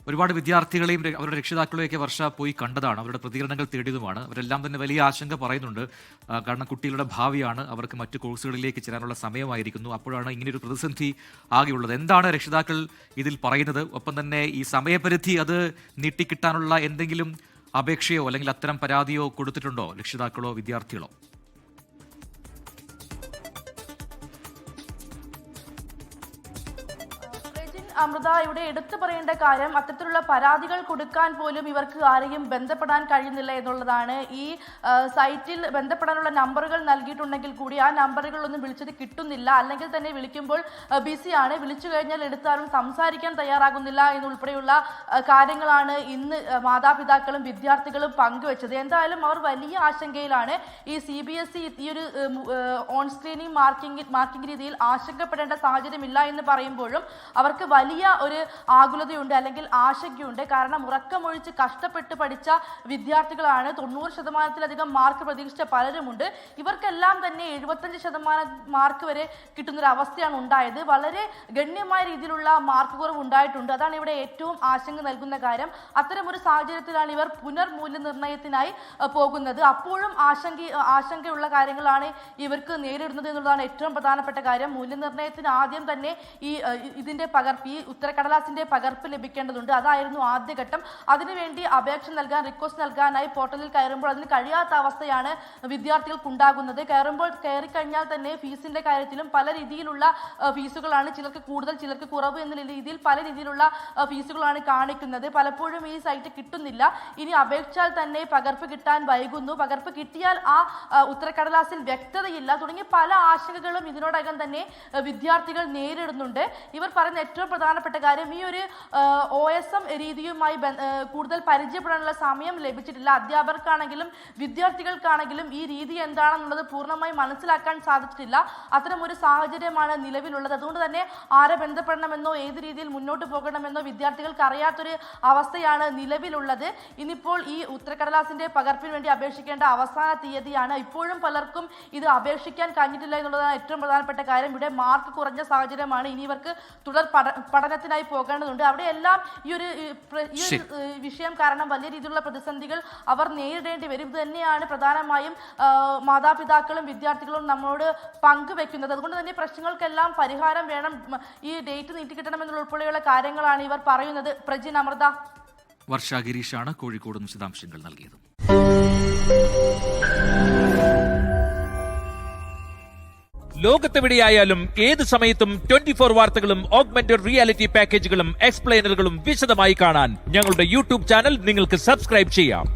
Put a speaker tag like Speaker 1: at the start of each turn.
Speaker 1: ഒരുപാട് വിദ്യാർത്ഥികളെയും അവരുടെ രക്ഷിതാക്കളെയൊക്കെ വർഷ പോയി കണ്ടതാണ്, അവരുടെ പ്രതികരണങ്ങൾ തേടിയതുമാണ്. അവരെല്ലാം തന്നെ വലിയ ആശങ്ക പറയുന്നുണ്ട്. കാരണം കുട്ടികളുടെ ഭാവിയാണ്, അവർക്ക് മറ്റു കോഴ്സുകളിലേക്ക് ചേരാനുള്ള സമയമായിരിക്കുന്നു. അപ്പോഴാണ് ഇങ്ങനെയൊരു പ്രതിസന്ധി ആകെയുള്ളത്. എന്താണ് രക്ഷിതാക്കൾ ഇതിൽ പറയുന്നത്? ഒപ്പം തന്നെ ഈ സമയപരിധി അത് നീട്ടിക്കിട്ടാനുള്ള എന്തെങ്കിലും അപേക്ഷയോ അല്ലെങ്കിൽ അത്തരം പരാതിയോ കൊടുത്തിട്ടുണ്ടോ രക്ഷിതാക്കളോ വിദ്യാർത്ഥികളോ?
Speaker 2: അമൃത, ഇവിടെ എടുത്തു പറയേണ്ട കാര്യം, അത്തരത്തിലുള്ള പരാതികൾ കൊടുക്കാൻ പോലും ഇവർക്ക് ആരെയും ബന്ധപ്പെടാൻ കഴിയുന്നില്ല എന്നുള്ളതാണ്. ഈ സൈറ്റിൽ ബന്ധപ്പെടാനുള്ള നമ്പറുകൾ നൽകിയിട്ടുണ്ടെങ്കിൽ കൂടി ആ നമ്പറുകളൊന്നും വിളിച്ചത് കിട്ടുന്നില്ല. അല്ലെങ്കിൽ തന്നെ വിളിക്കുമ്പോൾ ബിസിയാണ്, വിളിച്ചു കഴിഞ്ഞാൽ എടുത്താലും സംസാരിക്കാൻ തയ്യാറാകുന്നില്ല എന്നുൾപ്പെടെയുള്ള കാര്യങ്ങളാണ് ഇന്ന് മാതാപിതാക്കളും വിദ്യാർത്ഥികളും പങ്കുവെച്ചത്. എന്തായാലും അവർ വലിയ ആശങ്കയിലാണ്. ഈ CBSE ഈ ഒരു ഓൺ സ്ക്രീനിങ് മാർക്കിംഗ് രീതിയിൽ ആശങ്കപ്പെടേണ്ട സാഹചര്യമില്ല എന്ന് പറയുമ്പോഴും അവർക്ക് വലിയ ഒരു ആകുലതയുണ്ട്, അല്ലെങ്കിൽ ആശങ്കയുണ്ട്. കാരണം ഉറക്കമൊഴിച്ച് കഷ്ടപ്പെട്ട് പഠിച്ച വിദ്യാർത്ഥികളാണ്. 90% മാർക്ക് പ്രതീക്ഷിച്ച പലരുമുണ്ട്. ഇവർക്കെല്ലാം തന്നെ 75% മാർക്ക് വരെ കിട്ടുന്നൊരവസ്ഥയാണ് ഉണ്ടായത്. വളരെ ഗണ്യമായ രീതിയിലുള്ള മാർക്ക് കുറവ് ഉണ്ടായിട്ടുണ്ട്. അതാണ് ഇവിടെ ഏറ്റവും ആശങ്ക നൽകുന്ന കാര്യം. അത്തരമൊരു സാഹചര്യത്തിലാണ് ഇവർ പുനർമൂല്യനിർണ്ണയത്തിനായി പോകുന്നത്. അപ്പോഴും ആശങ്കയുള്ള കാര്യങ്ങളാണ് ഇവർക്ക് നേരിടുന്നത് എന്നുള്ളതാണ് ഏറ്റവും പ്രധാനപ്പെട്ട കാര്യം. മൂല്യനിർണ്ണയത്തിന് ആദ്യം തന്നെ ഇതിന്റെ പകർപ്പ്, ഈ ഉത്തരക്കടലാസിന്റെ പകർപ്പ് ലഭിക്കേണ്ടതുണ്ട്. അതായിരുന്നു ആദ്യഘട്ടം. അതിനുവേണ്ടി അപേക്ഷ നൽകാൻ, റിക്വസ്റ്റ് നൽകാനായി പോർട്ടലിൽ കയറുമ്പോൾ അതിന് കഴിയാത്ത അവസ്ഥയാണ് വിദ്യാർത്ഥികൾക്കുണ്ടാകുന്നത്. കയറിക്കഴിഞ്ഞാൽ തന്നെ ഫീസിന്റെ കാര്യത്തിലും പല രീതിയിലുള്ള ഫീസുകളാണ്. ചിലർക്ക് കൂടുതൽ, ചിലർക്ക് കുറവ് എന്ന രീതിയിൽ പല രീതിയിലുള്ള ഫീസുകളാണ് കാണിക്കുന്നത്. പലപ്പോഴും ഈ സൈറ്റ് കിട്ടുന്നില്ല. ഇനി അപേക്ഷിച്ചാൽ തന്നെ പകർപ്പ് കിട്ടാൻ വൈകുന്നു. പകർപ്പ് കിട്ടിയാൽ ആ ഉത്തരക്കടലാസിൽ വ്യക്തതയില്ല. തുടങ്ങിയ പല ആശങ്കകളും ഇതിനോടകം തന്നെ വിദ്യാർത്ഥികൾ നേരിടുന്നുണ്ട്. ഇവർ പറയുന്ന ഏറ്റവും പ്രധാനപ്പെട്ട കാര്യം, ഈ ഒരു OSM രീതിയുമായി കൂടുതൽ പരിചയപ്പെടാനുള്ള സമയം ലഭിച്ചിട്ടില്ല. അധ്യാപകർക്കാണെങ്കിലും വിദ്യാർത്ഥികൾക്കാണെങ്കിലും ഈ രീതി എന്താണെന്നുള്ളത് പൂർണ്ണമായി മനസ്സിലാക്കാൻ സാധിച്ചിട്ടില്ല. അത്തരം ഒരു സാഹചര്യമാണ് നിലവിലുള്ളത്. അതുകൊണ്ട് തന്നെ ആരെ ബന്ധപ്പെടണമെന്നോ ഏത് രീതിയിൽ മുന്നോട്ട് പോകണമെന്നോ വിദ്യാർത്ഥികൾക്ക് അറിയാത്തൊരു അവസ്ഥയാണ് നിലവിലുള്ളത്. ഇനിയിപ്പോൾ ഈ ഉത്തരക്കടലാസിന്റെ പകർപ്പിന് വേണ്ടി അപേക്ഷിക്കേണ്ട അവസാന തീയതിയാണ്. ഇപ്പോഴും പലർക്കും ഇത് അപേക്ഷിക്കാൻ കഴിഞ്ഞിട്ടില്ല എന്നുള്ളതാണ് ഏറ്റവും പ്രധാനപ്പെട്ട കാര്യം. ഇവിടെ മാർക്ക് കുറഞ്ഞ സാഹചര്യമാണ്. ഇനി ഇവർക്ക് തുടർ പഠനത്തിനായി പോകേണ്ടതുണ്ട്. അവിടെയെല്ലാം ഈ ഒരു വിഷയം കാരണം വലിയ രീതിയിലുള്ള പ്രതിസന്ധികൾ അവർ നേരിടേണ്ടി വരും. ഇത് തന്നെയാണ് പ്രധാനമായും മാതാപിതാക്കളും വിദ്യാർത്ഥികളും നമ്മളോട് പങ്കുവെക്കുന്നത്. അതുകൊണ്ട് തന്നെ പ്രശ്നങ്ങൾക്കെല്ലാം പരിഹാരം വേണം, ഈ ഡേറ്റ് നീട്ടിക്കിട്ടണമെന്നുള്ള ഉൾപ്പെടെയുള്ള കാര്യങ്ങളാണ് ഇവർ പറയുന്നത്. പ്രജിൻ, അമൃത.
Speaker 1: വർഷ ഗിരീഷാണ് കോഴിക്കോട് വിശദാംശങ്ങൾ നൽകിയത്.
Speaker 3: ലോകത്തെവിടെയായാലും ഏത് സമയത്തും 24 വാർത്തകളും ഓഗ്മെന്റഡ് റിയാലിറ്റി പാക്കേജുകളും എക്സ്പ്ലെയിനറുകളും വിശദമായി കാണാൻ ഞങ്ങളുടെ YouTube ചാനൽ നിങ്ങൾക്ക് സബ്സ്ക്രൈബ് ചെയ്യാം.